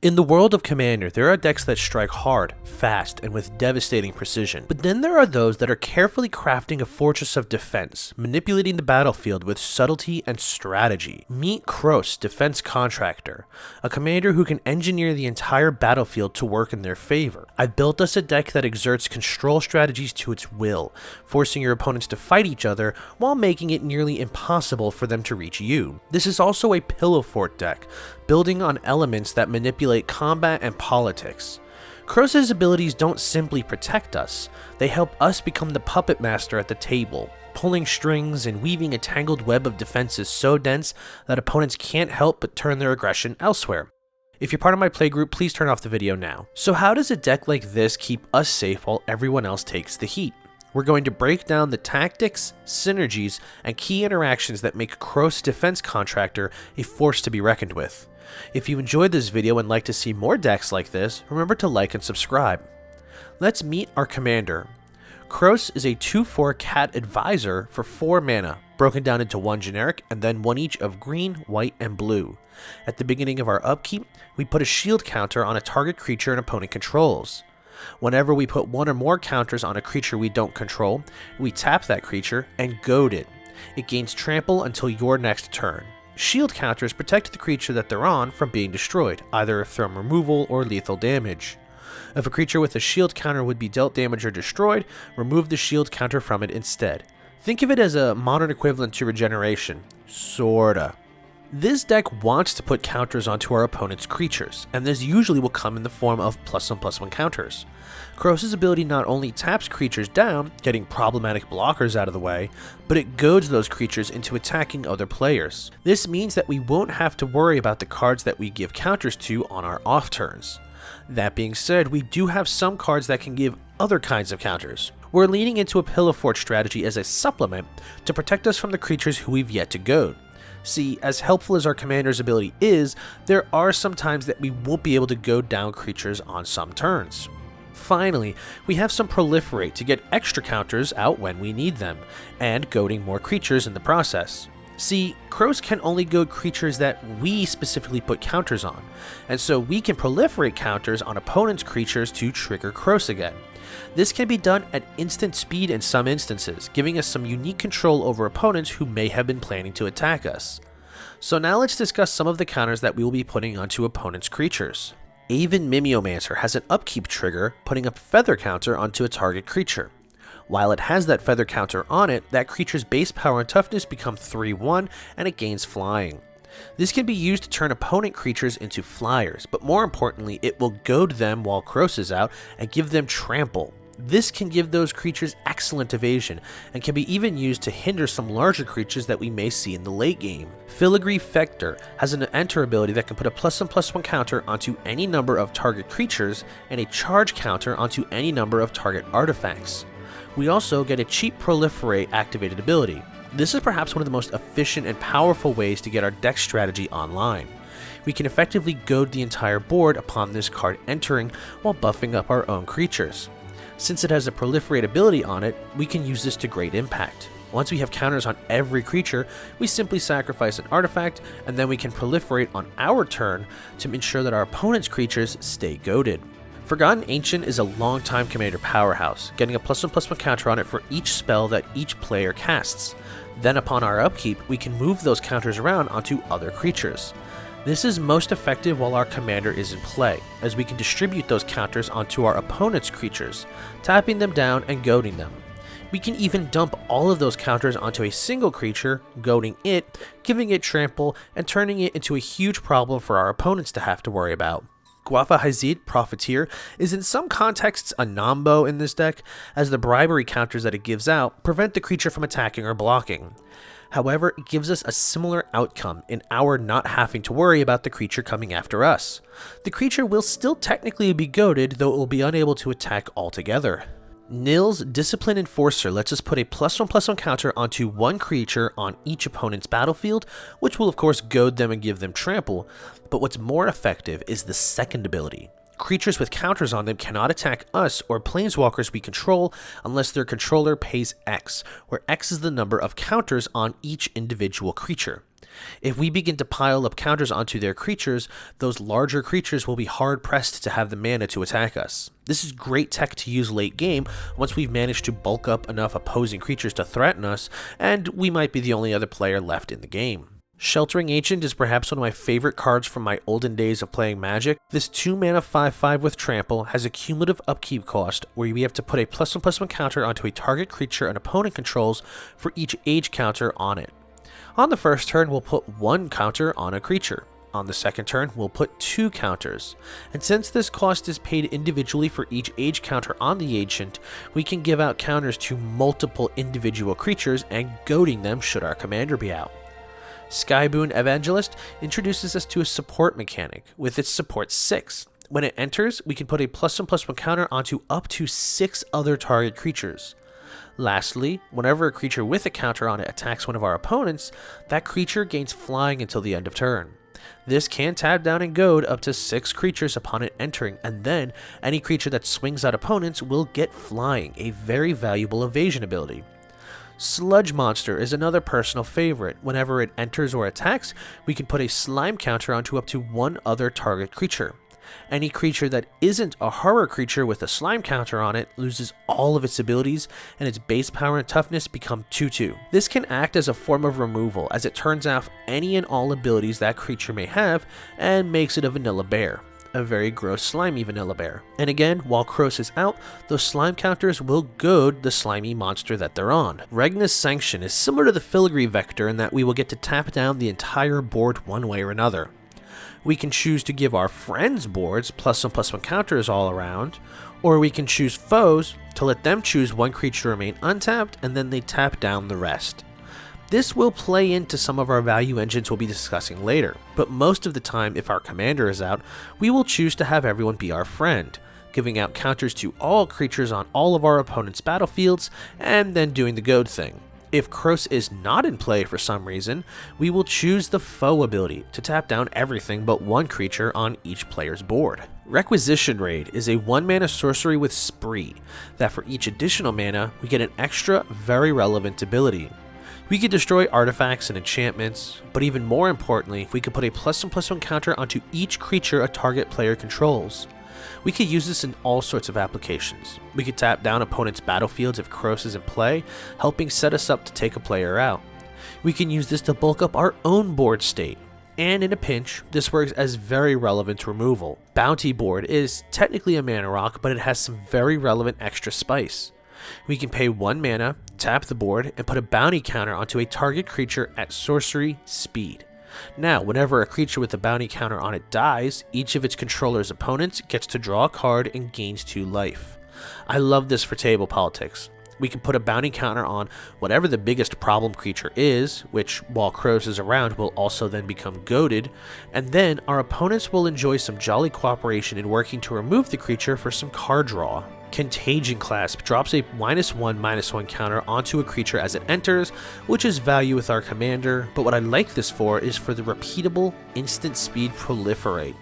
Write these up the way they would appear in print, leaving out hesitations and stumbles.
In the world of Commander, there are decks that strike hard, fast, and with devastating precision. But then there are those that are carefully crafting a fortress of defense, manipulating the battlefield with subtlety and strategy. Meet Kros, Defense Contractor, a commander who can engineer the entire battlefield to work in their favor. I've built us a deck that exerts control strategies to its will, forcing your opponents to fight each other while making it nearly impossible for them to reach you. This is also a pillow fort deck, building on elements that manipulate combat and politics. Kros' abilities don't simply protect us, they help us become the puppet master at the table, pulling strings and weaving a tangled web of defenses so dense that opponents can't help but turn their aggression elsewhere. If you're part of my playgroup, please turn off the video now. So how does a deck like this keep us safe while everyone else takes the heat? We're going to break down the tactics, synergies, and key interactions that make Kros Defense Contractor a force to be reckoned with. If you enjoyed this video and like to see more decks like this, remember to like and subscribe. Let's meet our commander. Kros is a 2/4 cat advisor for 4 mana, broken down into 1 generic and then 1 each of green, white, and blue. At the beginning of our upkeep, we put a shield counter on a target creature an opponent controls. Whenever we put 1 or more counters on a creature we don't control, we tap that creature and goad it. It gains trample until your next turn. Shield counters protect the creature that they're on from being destroyed, either from removal or lethal damage. If a creature with a shield counter would be dealt damage or destroyed, remove the shield counter from it instead. Think of it as a modern equivalent to regeneration. Sorta. This deck wants to put counters onto our opponent's creatures, and this usually will come in the form of +1/+1 counters. Kros' ability not only taps creatures down, getting problematic blockers out of the way, but it goads those creatures into attacking other players. This means that we won't have to worry about the cards that we give counters to on our off turns. That being said, we do have some cards that can give other kinds of counters. We're leaning into a pillow fort strategy as a supplement to protect us from the creatures who we've yet to goad. See, as helpful as our commander's ability is, there are some times that we won't be able to goad down creatures on some turns. Finally, we have some Proliferate to get extra counters out when we need them, and goading more creatures in the process. See, Kros can only goad creatures that we specifically put counters on, and so we can proliferate counters on opponents' creatures to trigger Kros again. This can be done at instant speed in some instances, giving us some unique control over opponents who may have been planning to attack us. So now let's discuss some of the counters that we will be putting onto opponents' creatures. Aven Mimeomancer has an upkeep trigger, putting a feather counter onto a target creature. While it has that feather counter on it, that creature's base power and toughness become 3/1 and it gains flying. This can be used to turn opponent creatures into flyers, but more importantly, it will goad them while Kros is out and give them trample. This can give those creatures excellent evasion, and can be even used to hinder some larger creatures that we may see in the late game. Filigree Fector has an enter ability that can put a +1/+1 counter onto any number of target creatures, and a charge counter onto any number of target artifacts. We also get a cheap Proliferate activated ability. This is perhaps one of the most efficient and powerful ways to get our deck strategy online. We can effectively goad the entire board upon this card entering while buffing up our own creatures. Since it has a Proliferate ability on it, we can use this to great impact. Once we have counters on every creature, we simply sacrifice an artifact, and then we can proliferate on our turn to ensure that our opponent's creatures stay goaded. Forgotten Ancient is a long-time commander powerhouse, getting a +1/+1 counter on it for each spell that each player casts. Then upon our upkeep, we can move those counters around onto other creatures. This is most effective while our commander is in play, as we can distribute those counters onto our opponent's creatures, tapping them down and goading them. We can even dump all of those counters onto a single creature, goading it, giving it trample, and turning it into a huge problem for our opponents to have to worry about. Guafa Hazid, Profiteer, is in some contexts a nombo in this deck, as the bribery counters that it gives out prevent the creature from attacking or blocking. However, it gives us a similar outcome in our not having to worry about the creature coming after us. The creature will still technically be goaded, though it will be unable to attack altogether. Nil's Discipline Enforcer lets us put a +1/+1 counter onto 1 creature on each opponent's battlefield, which will of course goad them and give them trample, but what's more effective is the second ability. Creatures with counters on them cannot attack us or planeswalkers we control unless their controller pays X, where X is the number of counters on each individual creature. If we begin to pile up counters onto their creatures, those larger creatures will be hard pressed to have the mana to attack us. This is great tech to use late game once we've managed to bulk up enough opposing creatures to threaten us, and we might be the only other player left in the game. Sheltering Ancient is perhaps one of my favorite cards from my olden days of playing Magic. This 2 mana 5/5 with Trample has a cumulative upkeep cost where we have to put a +1/+1 counter onto a target creature an opponent controls for each age counter on it. On the first turn, we'll put 1 counter on a creature. On the second turn, we'll put 2 counters. And since this cost is paid individually for each age counter on the Ancient, we can give out counters to multiple individual creatures and goading them should our commander be out. Skyboon Evangelist introduces us to a support mechanic with its support 6. When it enters, we can put a +1/+1 counter onto up to 6 other target creatures. Lastly, whenever a creature with a counter on it attacks one of our opponents, that creature gains flying until the end of turn. This can tap down and goad up to 6 creatures upon it entering, and then any creature that swings at opponents will get flying, a very valuable evasion ability. Sludge Monster is another personal favorite. Whenever it enters or attacks, we can put a slime counter onto up to 1 other target creature. Any creature that isn't a horror creature with a slime counter on it loses all of its abilities, and its base power and toughness become 2/2. This can act as a form of removal, as it turns off any and all abilities that creature may have and makes it a vanilla bear. A very gross slimy vanilla bear. And again, while Kros is out, those slime counters will goad the slimy monster that they're on. Regna's Sanction is similar to the Filigree Vector in that we will get to tap down the entire board one way or another. We can choose to give our friends boards +1/+1 counters all around, or we can choose foes to let them choose 1 creature remain untapped and then they tap down the rest. This will play into some of our value engines we'll be discussing later, but most of the time if our commander is out, we will choose to have everyone be our friend, giving out counters to all creatures on all of our opponent's battlefields and then doing the goad thing. If Kros is not in play for some reason, we will choose the foe ability to tap down everything but 1 creature on each player's board. Requisition Raid is a 1 mana sorcery with Spree, that for each additional mana, we get an extra, very relevant ability. We could destroy artifacts and enchantments, but even more importantly, we could put a +1/+1 counter onto each creature a target player controls. We could use this in all sorts of applications. We could tap down opponents' battlefields if Kros is in play, helping set us up to take a player out. We can use this to bulk up our own board state. And in a pinch, this works as very relevant removal. Bounty Board is technically a mana rock, but it has some very relevant extra spice. We can pay 1 mana, tap the board, and put a bounty counter onto a target creature at sorcery speed. Now, whenever a creature with a bounty counter on it dies, each of its controller's opponents gets to draw a card and gains 2 life. I love this for table politics. We can put a bounty counter on whatever the biggest problem creature is, which while Kros is around will also then become goaded, and then our opponents will enjoy some jolly cooperation in working to remove the creature for some card draw. Contagion Clasp drops a -1/-1 counter onto a creature as it enters, which is value with our commander, but what I like this for is for the repeatable instant speed Proliferate.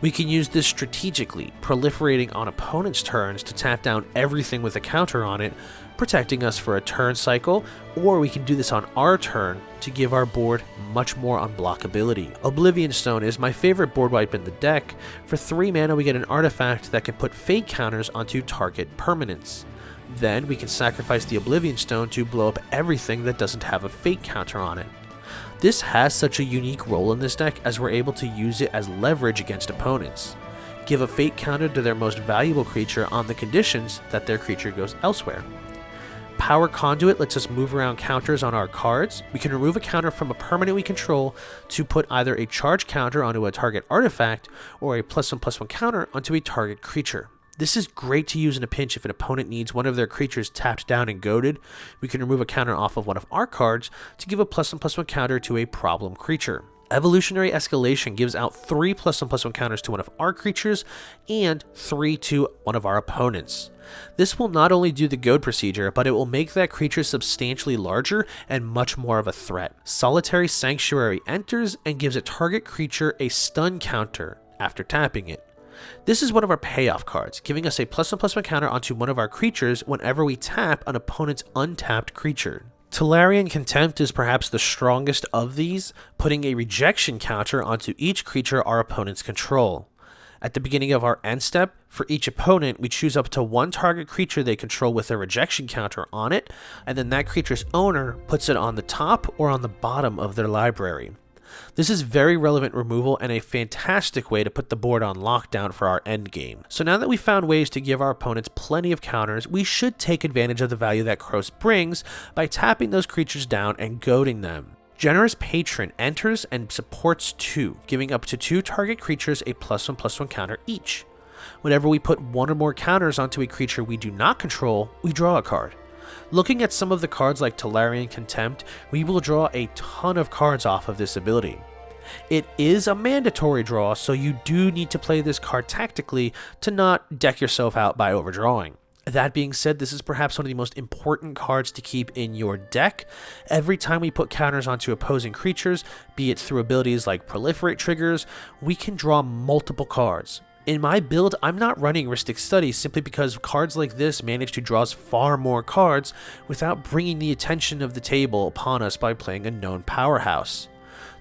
We can use this strategically, proliferating on opponents' turns to tap down everything with a counter on it, protecting us for a turn cycle, or we can do this on our turn to give our board much more unblockability. Oblivion Stone is my favorite board wipe in the deck. For 3 mana we get an artifact that can put fate counters onto target permanents. Then we can sacrifice the Oblivion Stone to blow up everything that doesn't have a fate counter on it. This has such a unique role in this deck as we're able to use it as leverage against opponents. Give a fate counter to their most valuable creature on the conditions that their creature goes elsewhere. Power Conduit lets us move around counters on our cards. We can remove a counter from a permanent we control to put either a charge counter onto a target artifact or a +1/+1 counter onto a target creature. This is great to use in a pinch if an opponent needs one of their creatures tapped down and goaded. We can remove a counter off of one of our cards to give a +1/+1 counter to a problem creature. Evolutionary Escalation gives out 3 +1/+1 counters to one of our creatures and 3 to one of our opponents. This will not only do the goad procedure, but it will make that creature substantially larger and much more of a threat. Solitary Sanctuary enters and gives a target creature a stun counter after tapping it. This is one of our payoff cards, giving us a +1/+1 counter onto one of our creatures whenever we tap an opponent's untapped creature. Tolarian Contempt is perhaps the strongest of these, putting a rejection counter onto each creature our opponents control. At the beginning of our end step, for each opponent, we choose up to one target creature they control with a rejection counter on it, and then that creature's owner puts it on the top or on the bottom of their library. This is very relevant removal and a fantastic way to put the board on lockdown for our endgame. So now that we've found ways to give our opponents plenty of counters, we should take advantage of the value that Kros brings by tapping those creatures down and goading them. Generous Patron enters and supports 2, giving up to 2 target creatures a +1/+1 counter each. Whenever we put 1 or more counters onto a creature we do not control, we draw a card. Looking at some of the cards like Tolarian Contempt, we will draw a ton of cards off of this ability. It is a mandatory draw, so you do need to play this card tactically to not deck yourself out by overdrawing. That being said, this is perhaps one of the most important cards to keep in your deck. Every time we put counters onto opposing creatures, be it through abilities like Proliferate triggers, we can draw multiple cards. In my build, I'm not running Ristic Study simply because cards like this manage to draw us far more cards without bringing the attention of the table upon us by playing a known powerhouse.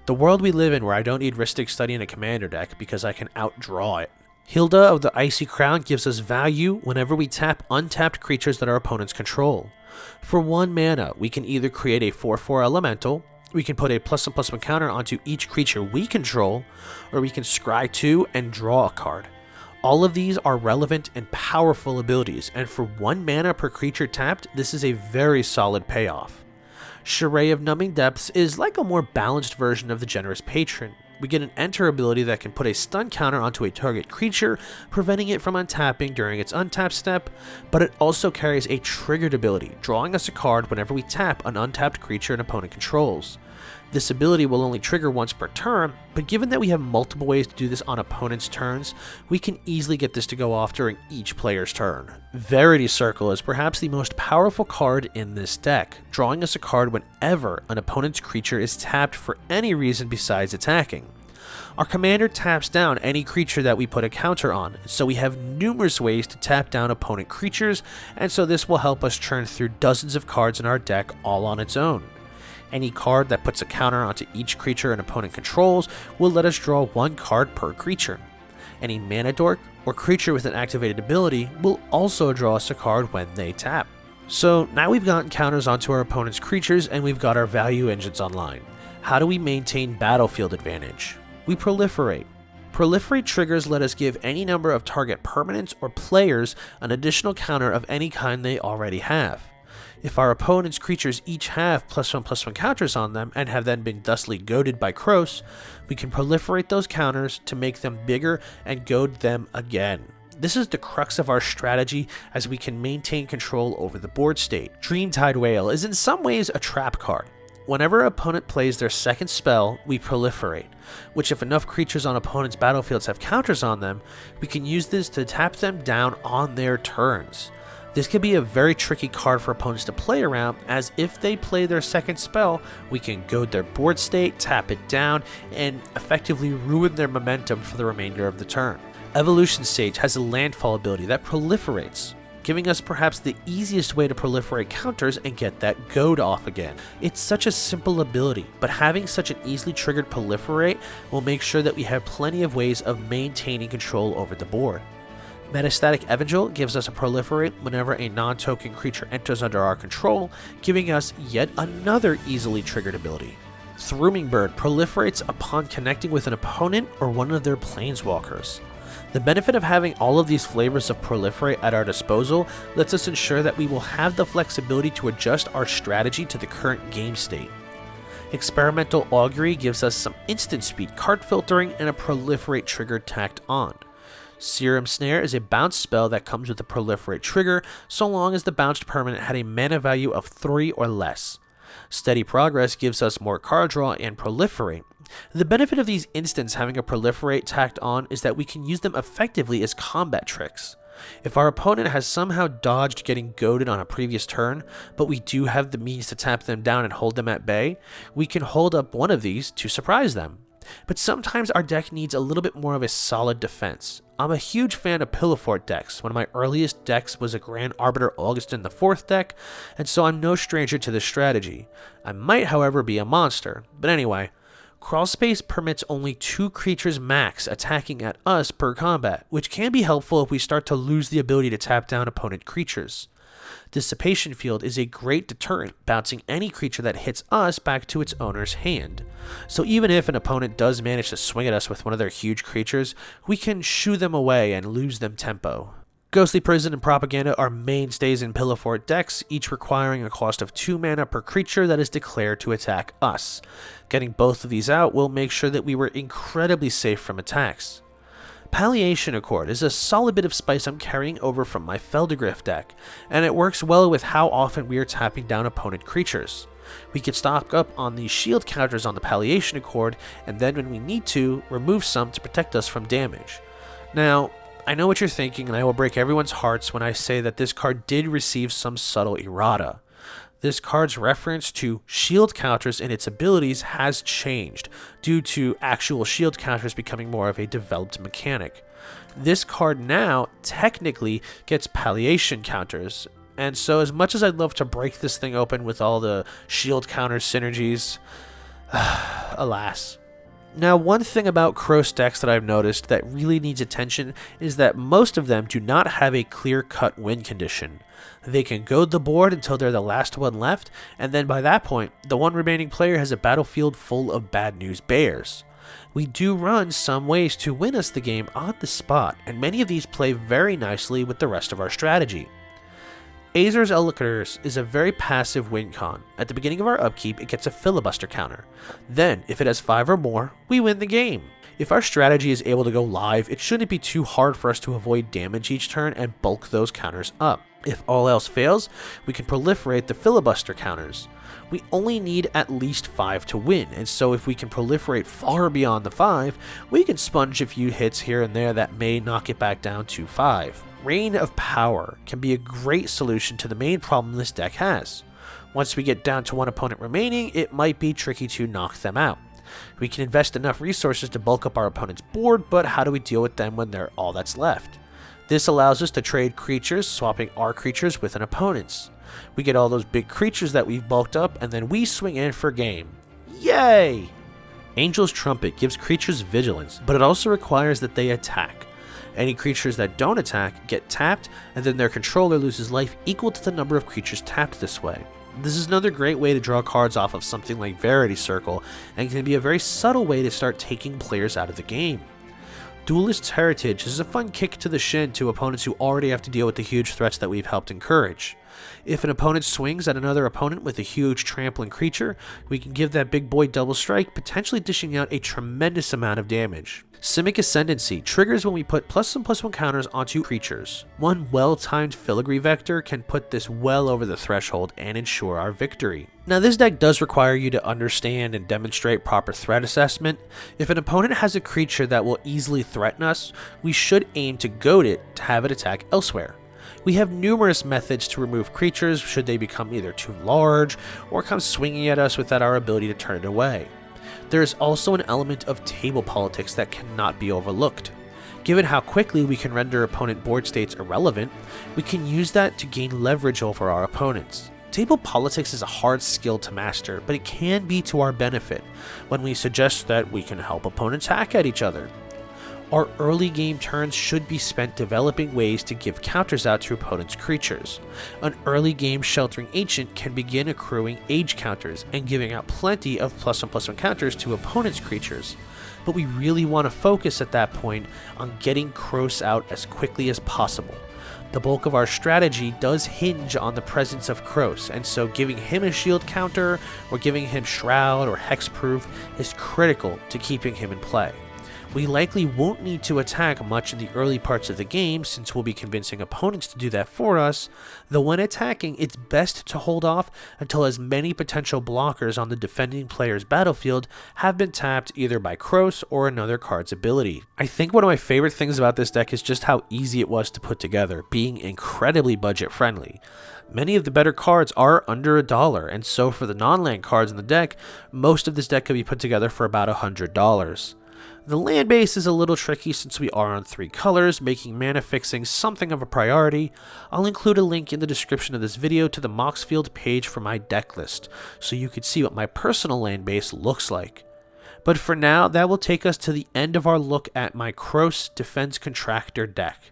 The world we live in where I don't need Ristic Study in a commander deck because I can outdraw it. Hilda of the Icy Crown gives us value whenever we tap untapped creatures that our opponents control. For 1 mana, we can either create a 4/4 elemental, we can put a +1/+1 counter onto each creature we control, or we can scry 2 and draw a card. All of these are relevant and powerful abilities, and for 1 mana per creature tapped, this is a very solid payoff. Charade of Numbing Depths is like a more balanced version of the Generous Patron. We get an enter ability that can put a stun counter onto a target creature, preventing it from untapping during its untap step, but it also carries a triggered ability, drawing us a card whenever we tap an untapped creature an opponent controls. This ability will only trigger once per turn, but given that we have multiple ways to do this on opponents' turns, we can easily get this to go off during each player's turn. Verity Circle is perhaps the most powerful card in this deck, drawing us a card whenever an opponent's creature is tapped for any reason besides attacking. Our commander taps down any creature that we put a counter on, so we have numerous ways to tap down opponent creatures, and so this will help us churn through dozens of cards in our deck all on its own. Any card that puts a counter onto each creature an opponent controls will let us draw 1 card per creature. Any mana dork or creature with an activated ability will also draw us a card when they tap. So now we've gotten counters onto our opponent's creatures and we've got our value engines online. How do we maintain battlefield advantage? We proliferate. Proliferate triggers let us give any number of target permanents or players an additional counter of any kind they already have. If our opponent's creatures each have +1/+1 counters on them and have then been thusly goaded by Kros, we can proliferate those counters to make them bigger and goad them again. This is the crux of our strategy as we can maintain control over the board state. Dreamtide Whale is in some ways a trap card. Whenever an opponent plays their second spell, we proliferate, which if enough creatures on opponents' battlefields have counters on them, we can use this to tap them down on their turns. This can be a very tricky card for opponents to play around, as if they play their second spell, we can goad their board state, tap it down, and effectively ruin their momentum for the remainder of the turn. Evolution Sage has a landfall ability that proliferates, giving us perhaps the easiest way to proliferate counters and get that goad off again. It's such a simple ability, but having such an easily triggered proliferate will make sure that we have plenty of ways of maintaining control over the board. Metastatic Evangel gives us a proliferate whenever a non-token creature enters under our control, giving us yet another easily triggered ability. Thrumming Bird proliferates upon connecting with an opponent or one of their planeswalkers. The benefit of having all of these flavors of proliferate at our disposal lets us ensure that we will have the flexibility to adjust our strategy to the current game state. Experimental Augury gives us some instant speed card filtering and a proliferate trigger tacked on. Serum Snare is a bounce spell that comes with a proliferate trigger so long as the bounced permanent had a mana value of 3 or less. Steady Progress gives us more card draw and proliferate. The benefit of these instants having a proliferate tacked on is that we can use them effectively as combat tricks. If our opponent has somehow dodged getting goaded on a previous turn, but we do have the means to tap them down and hold them at bay, we can hold up one of these to surprise them. but sometimes our deck needs a little bit more of a solid defense. I'm a huge fan of Proliferate decks. One of my earliest decks was a Grand Arbiter Augustin IV deck, and so I'm no stranger to this strategy. I might, however, be a monster. But anyway, crawl space permits only 2 creatures max attacking at us per combat, which can be helpful if we start to lose the ability to tap down opponent creatures. Dissipation Field is a great deterrent, bouncing any creature that hits us back to its owner's hand. So even if an opponent does manage to swing at us with one of their huge creatures, we can shoo them away and lose them tempo. Ghostly Prison and Propaganda are mainstays in Pillow Fort decks, each requiring a cost of 2 mana per creature that is declared to attack us. Getting both of these out will make sure that we were incredibly safe from attacks. Palliation Accord is a solid bit of spice I'm carrying over from my Feldergriff deck, and it works well with how often we are tapping down opponent creatures. We can stock up on the shield counters on the Palliation Accord, and then when we need to, remove some to protect us from damage. Now, I know what you're thinking, and I will break everyone's hearts when I say that this card did receive some subtle errata. This card's reference to shield counters and its abilities has changed, due to actual shield counters becoming more of a developed mechanic. This card now technically gets palliation counters, and so as much as I'd love to break this thing open with all the shield counter synergies, alas. Now, one thing about Kros decks that I've noticed that really needs attention is that most of them do not have a clear-cut win condition. They can goad the board until they're the last one left, and then by that point, the one remaining player has a battlefield full of bad news bears. We do run some ways to win us the game on the spot, and many of these play very nicely with the rest of our strategy. Azer's Eloquators is a very passive win con. At the beginning of our upkeep, it gets a filibuster counter. Then, if it has 5 or more, we win the game. If our strategy is able to go live, it shouldn't be too hard for us to avoid damage each turn and bulk those counters up. If all else fails, we can proliferate the filibuster counters. We only need at least 5 to win, and so if we can proliferate far beyond the 5, we can sponge a few hits here and there that may knock it back down to 5. Reign of Power can be a great solution to the main problem this deck has. Once we get down to 1 opponent remaining, it might be tricky to knock them out. We can invest enough resources to bulk up our opponent's board, but how do we deal with them when they're all that's left? This allows us to trade creatures, swapping our creatures with an opponent's. We get all those big creatures that we've bulked up, and then we swing in for game. Yay! Angel's Trumpet gives creatures vigilance, but it also requires that they attack. Any creatures that don't attack get tapped, and then their controller loses life equal to the number of creatures tapped this way. This is another great way to draw cards off of something like Verity Circle, and can be a very subtle way to start taking players out of the game. Duelist's Heritage is a fun kick to the shin to opponents who already have to deal with the huge threats that we've helped encourage. If an opponent swings at another opponent with a huge trampling creature, we can give that big boy double strike, potentially dishing out a tremendous amount of damage. Simic Ascendancy triggers when we put +1/+1 counters onto creatures. One well-timed Filigree Vector can put this well over the threshold and ensure our victory. Now, this deck does require you to understand and demonstrate proper threat assessment. If an opponent has a creature that will easily threaten us, we should aim to goad it to have it attack elsewhere. We have numerous methods to remove creatures should they become either too large or come swinging at us without our ability to turn it away. There is also an element of table politics that cannot be overlooked. Given how quickly we can render opponent board states irrelevant, we can use that to gain leverage over our opponents. Table politics is a hard skill to master, but it can be to our benefit when we suggest that we can help opponents hack at each other. Our early game turns should be spent developing ways to give counters out to opponents' creatures. An early game Sheltering Ancient can begin accruing age counters and giving out plenty of +1/+1 counters to opponents' creatures. But we really want to focus at that point on getting Kros out as quickly as possible. The bulk of our strategy does hinge on the presence of Kros, and so giving him a shield counter or giving him Shroud or Hexproof is critical to keeping him in play. We likely won't need to attack much in the early parts of the game since we'll be convincing opponents to do that for us, though when attacking it's best to hold off until as many potential blockers on the defending player's battlefield have been tapped either by Kros or another card's ability. I think one of my favorite things about this deck is just how easy it was to put together, being incredibly budget friendly. Many of the better cards are under $1, and so for the non-land cards in the deck, most of this deck could be put together for about $100. The land base is a little tricky since we are on 3 colors, making mana fixing something of a priority. I'll include a link in the description of this video to the Moxfield page for my deck list, so you can see what my personal land base looks like. But for now, that will take us to the end of our look at my Kros Defense Contractor deck.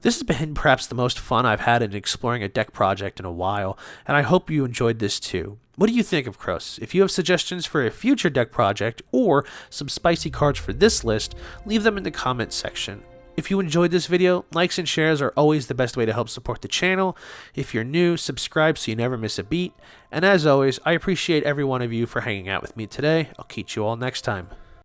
This has been perhaps the most fun I've had in exploring a deck project in a while, and I hope you enjoyed this too. What do you think of Kros? If you have suggestions for a future deck project or some spicy cards for this list, leave them in the comments section. If you enjoyed this video, likes and shares are always the best way to help support the channel. If you're new, subscribe so you never miss a beat. And as always, I appreciate every one of you for hanging out with me today. I'll catch you all next time.